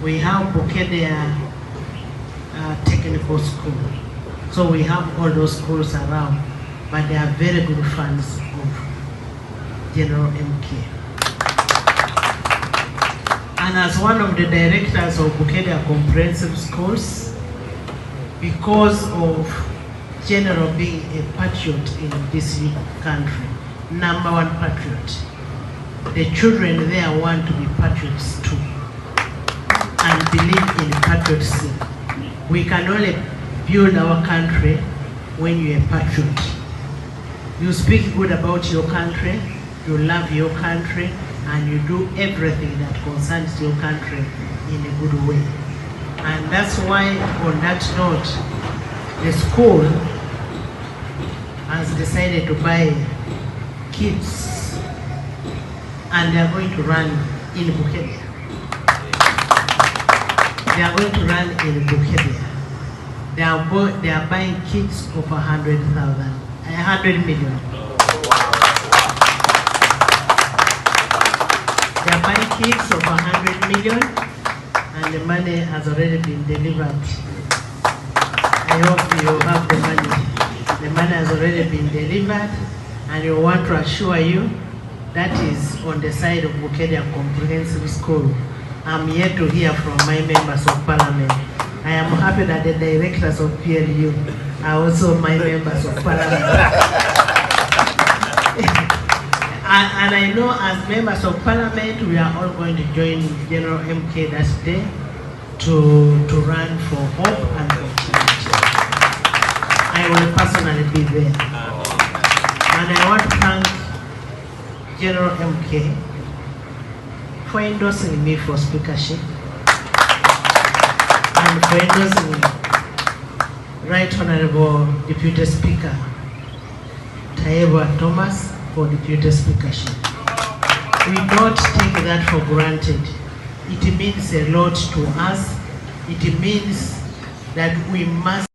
we have Bukedea Technical School. So we have all those schools around, but they are very good fans of General MK. And as one of the directors of Bukedea Comprehensive Schools, because of General being a patriot in this country, #1 patriot, the children there want to be patriots too and believe in patriotism. We can only build our country when you're a patriot. You speak good about your country, you love your country, and you do everything that concerns your country in a good way. And that's why, on that note, the school has decided to buy kits, and they are going to run in Bukedea. They are going to run in Bukedea. They are buying kits of 100 million. They are buying kits of 100 million, and the money has already been delivered. I hope you have the money. The money has already been delivered, and we want to assure you that is on the side of Bukedea Comprehensive School. I'm yet to hear from my members of parliament. I am happy that the directors of PLU are also my members of parliament. And I know as members of parliament, we are all going to join General MK that day to run for hope and opportunity. I will personally be there. And I want to thank General MK for endorsing me for speakership and for endorsing Right Honorable Deputy Speaker Taeba Thomas for Deputy Speakership. We don't take that for granted. It means a lot to us. It means that we must